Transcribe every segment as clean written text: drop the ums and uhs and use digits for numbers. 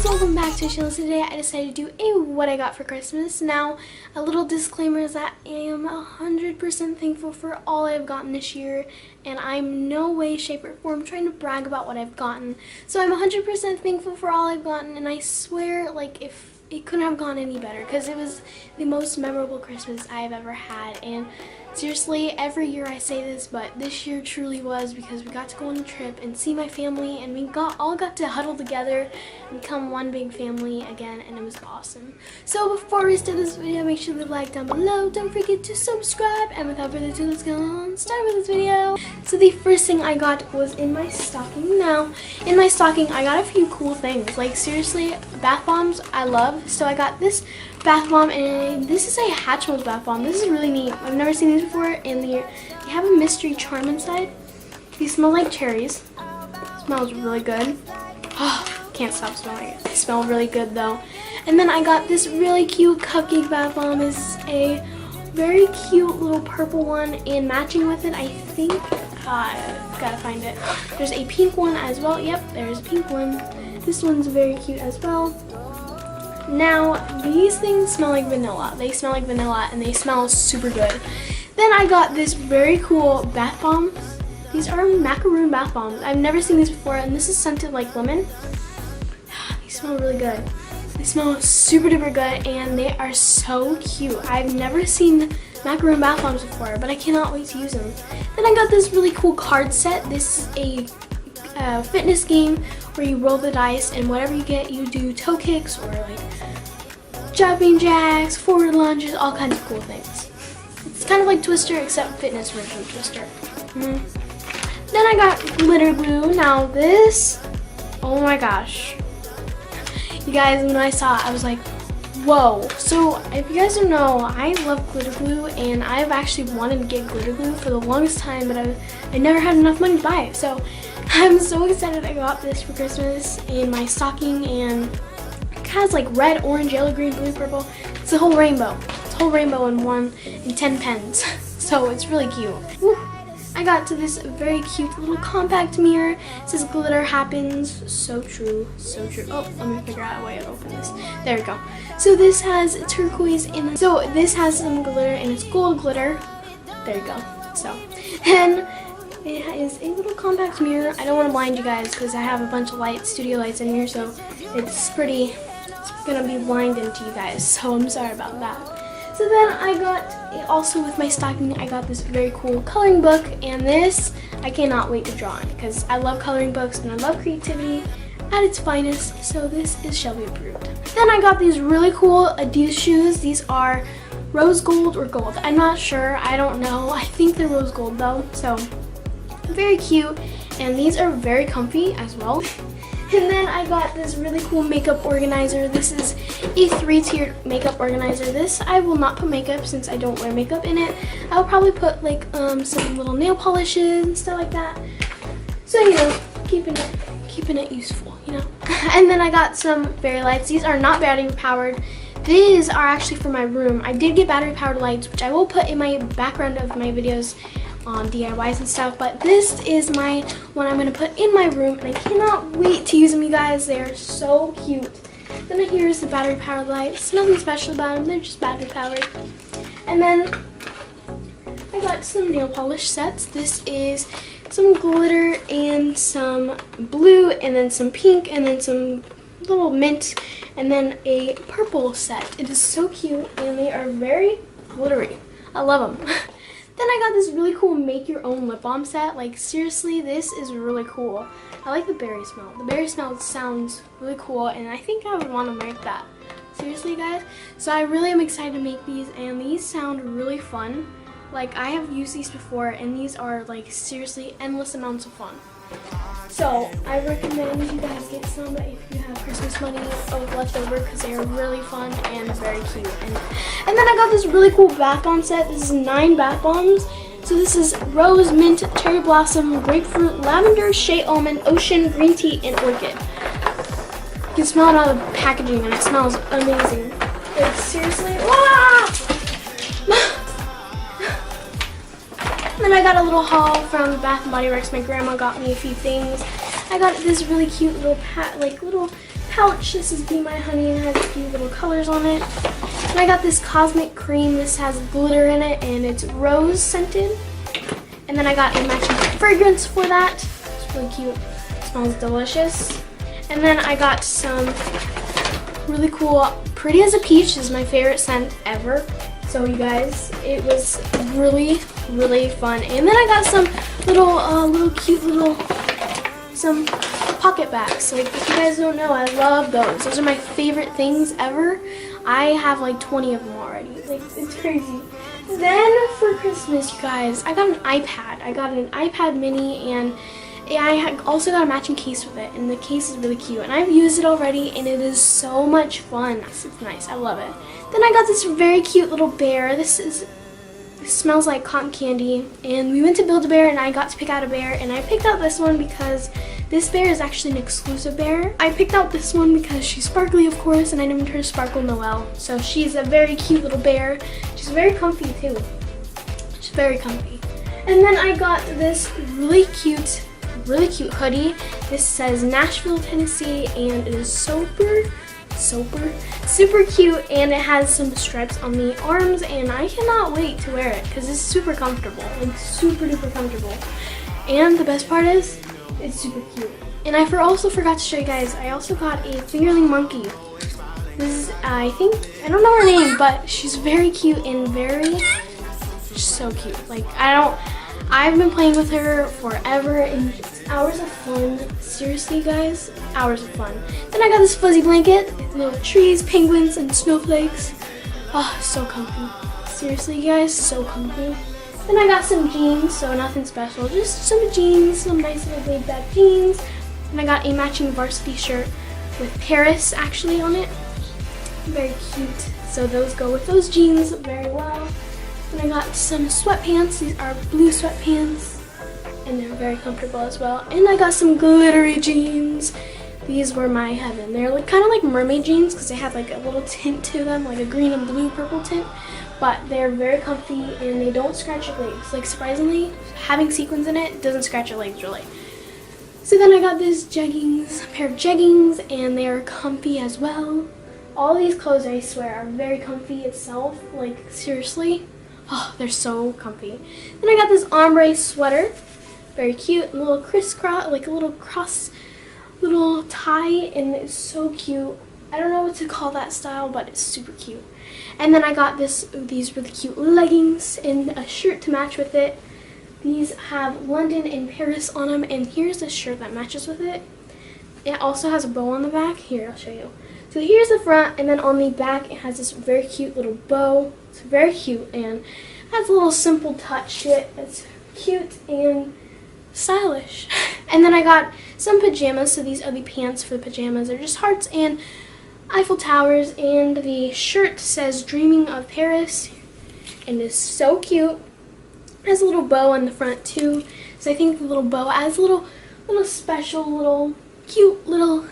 Welcome back to the channel. Today I decided to do a what I got for Christmas. Now, a little disclaimer is that I am 100% thankful for all I've gotten this year, and I'm no way, shape, or form trying to brag about what I've gotten. So I'm 100% thankful for all I've gotten, and I swear, like, if it couldn't have gone any better, because it was the most memorable Christmas I've ever had. And seriously, every year I say this, but this year truly was, because we got to go on a trip and see my family, and we all got to huddle together and become one big family again, and it was awesome. So before we start this video, make sure to like down below, don't forget to subscribe, and without further ado, let's go on start with this video. So the first thing I got was in my stocking. Now, in my stocking I got a few cool things, like seriously, bath bombs I love. So I got this bath bomb, and this is a Hatchimals bath bomb. This is really neat. I've never seen these before, and they have a mystery charm inside. These smell like cherries. Smells really good. Oh, can't stop smelling it. They smell really good though. And then I got this really cute cupcake bath bomb. This is a very cute little purple one, and matching with it, I think, I've got to find it. There's a pink one as well. Yep, there's a pink one. This one's very cute as well. Now, these things smell like vanilla. They smell like vanilla, and they smell super good. Then I got this very cool bath bombs. These are macaroon bath bombs. I've never seen these before, and this is scented like lemon. These smell really good. They smell super duper good, and they are so cute. I've never seen macaroon bath bombs before, but I cannot wait to use them. Then I got this really cool card set. This is a fitness game where you roll the dice, and whatever you get, you do toe kicks or like jumping jacks, forward lunges, all kinds of cool things. It's kind of like Twister, except fitness version of Twister. Then I got glitter glue. Now this, oh my gosh. You guys, when I saw it, I was like, whoa. So if you guys don't know, I love glitter glue, and I've actually wanted to get glitter glue for the longest time, but I never had enough money to buy it. So I'm so excited I got this for Christmas in my stocking, and it has like red, orange, yellow, green, blue, purple. It's a whole rainbow. It's a whole rainbow in 10 pens. So it's really cute. Woo. I got to this very cute little compact mirror. It says glitter happens. So true, so true. Oh, let me figure out a way to open this. There we go. So this has turquoise in it. So this has some glitter, and it's gold glitter. There you go. So, and it is a little compact mirror. I don't want to blind you guys because I have a bunch of lights, studio lights in here, so it's gonna be blinding to you guys. So I'm sorry about that. So then I got, also with my stocking, I got this very cool coloring book, and this, I cannot wait to draw on because I love coloring books and I love creativity at its finest, so this is Shelby approved. Then I got these really cool Adidas shoes. These are rose gold or gold. I'm not sure, I don't know. I think they're rose gold though, so very cute, and these are very comfy as well. And then I got this really cool makeup organizer. This is a 3-tiered makeup organizer. This, I will not put makeup since I don't wear makeup in it. I'll probably put like some little nail polishes and stuff like that. So, you know, keeping it useful, you know. And then I got some fairy lights. These are not battery powered. These are actually for my room. I did get battery powered lights, which I will put in my background of my videos on DIYs and stuff, but this is my one I'm going to put in my room, and I cannot wait to use them, you guys. They are so cute. Then here's the battery powered lights. Nothing special about them, they're just battery powered. And then I got some nail polish sets. This is some glitter and some blue, and then some pink, and then some little mint, and then a purple set. It is so cute, and they are very glittery. I love them. Then I got this really cool make your own lip balm set. Like seriously, this is really cool. I like the berry smell. The berry smell sounds really cool, and I think I would want to make that. Seriously guys. So I really am excited to make these, and these sound really fun. Like I have used these before, and these are like seriously endless amounts of fun. So I recommend you guys get some if you have Christmas money left over, because they are really fun and very cute. And then I got this really cool bath bomb set. This is 9 bath bombs. So this is rose, mint, cherry blossom, grapefruit, lavender, shea almond, ocean, green tea, and orchid. You can smell it out of the packaging, and it smells amazing. Like seriously, then I got a little haul from Bath and Body Works. My grandma got me a few things. I got this really cute little little pouch. This is Be My Honey and it has a few little colors on it. And I got this cosmic cream. This has glitter in it and it's rose scented. And then I got a matching fragrance for that. It's really cute. It smells delicious. And then I got some really cool Pretty as a Peach. This is my favorite scent ever. So you guys, it was really, really fun. And then I got some little cute some pocket bags. Like, if you guys don't know, I love those. Those are my favorite things ever. I have like 20 of them already. Like, it's crazy. Then for Christmas, you guys, I got an iPad. I got an iPad mini, and I also got a matching case with it, and the case is really cute. And I've used it already, and it is so much fun. It's nice. I love it. Then I got this very cute little bear. This smells like cotton candy, and we went to Build-A-Bear, and I got to pick out a bear, and I picked out this one because this bear is actually an exclusive bear. I picked out this one because she's sparkly, of course, and I named her Sparkle Noelle. So she's a very cute little bear. She's very comfy too. She's very comfy. And then I got this really cute hoodie. This says Nashville, Tennessee, and it is super cute, and it has some stripes on the arms, and I cannot wait to wear it because it's super comfortable, like super duper comfortable. And the best part is, it's super cute. And I also forgot to show you guys, I also got a fingerling monkey. This is, I don't know her name, but she's very cute and she's so cute. Like, I've been playing with her forever, and it's hours of fun. Seriously, guys, hours of fun. Then I got this fuzzy blanket, little trees, penguins, and snowflakes. Oh, so comfy. Seriously, guys, so comfy. Then I got some jeans, so nothing special, just some jeans, some nice little laid back jeans. And I got a matching varsity shirt with Paris actually on it. Very cute. So those go with those jeans very well. And I got some sweatpants. These are blue sweatpants, and they're very comfortable as well. And I got some glittery jeans. These were my heaven. They're like kind of like mermaid jeans because they have like a little tint to them, like a green and blue purple tint. But they're very comfy and they don't scratch your legs. Like, surprisingly, having sequins in it doesn't scratch your legs really. So then I got this a pair of jeggings, and they are comfy as well. All these clothes, I swear, are very comfy itself. Like, seriously. Oh, they're so comfy. Then I got this ombre sweater. Very cute. A little crisscross, like a little little tie, and it's so cute. I don't know what to call that style, but it's super cute. And then I got these really cute leggings and a shirt to match with it. These have London and Paris on them, and here's a shirt that matches with it. It also has a bow on the back. Here, I'll show you. So here's the front, and then on the back it has this very cute little bow. It's very cute and has a little simple touch to it. It's cute and stylish. And then I got some pajamas. So these are the pants for the pajamas. They're just hearts and Eiffel Towers, and the shirt says Dreaming of Paris, and is so cute. It has a little bow on the front too. So I think the little bow adds a little special, cute little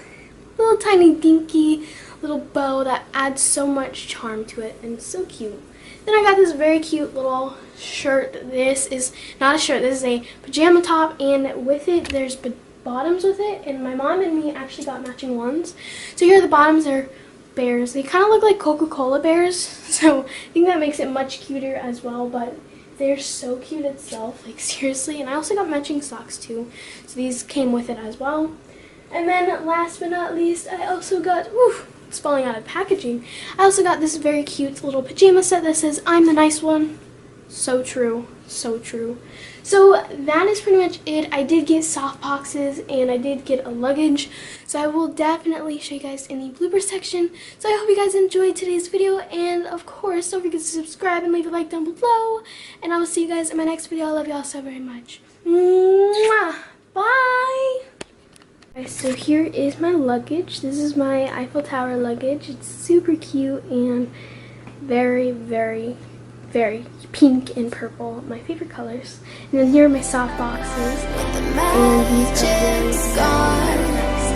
tiny dinky little bow that adds so much charm to it, and it's so cute. Then I got this very cute little shirt. This is not a shirt, this is a pajama top, and with it there's bottoms with it, and my mom and me actually got matching ones. So here are the bottoms. Are bears. They kind of look like Coca-Cola bears, so I think that makes it much cuter as well, but they're so cute itself, like seriously. And I also got matching socks too, so these came with it as well. And then last but not least, I also got, it's falling out of packaging. I also got this very cute little pajama set that says I'm the nice one. So true, so true. So that is pretty much it. I did get soft boxes and I did get a luggage, so I will definitely show you guys in the blooper section. So I hope you guys enjoyed today's video, and of course don't forget to subscribe and leave a like down below, and I will see you guys in my next video. I love y'all so very much. Mwah! Bye! Okay, so here is my luggage. This is my Eiffel Tower luggage. It's super cute and very, very, very pink and purple, my favorite colors. And then here are my soft boxes, and these are very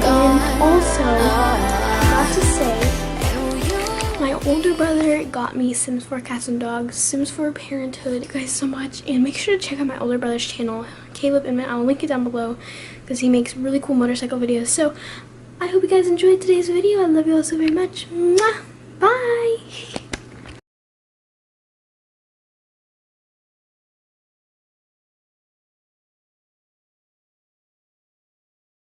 And also, I forgot to say, my my older brother got me Sims 4 Cats and Dogs, Sims 4 Parenthood. Thank you guys so much, and make sure to check out my older brother's channel, Inman. I'll link it down below because he makes really cool motorcycle videos. So I hope you guys enjoyed today's video. I love you all so very much. Mwah! Bye!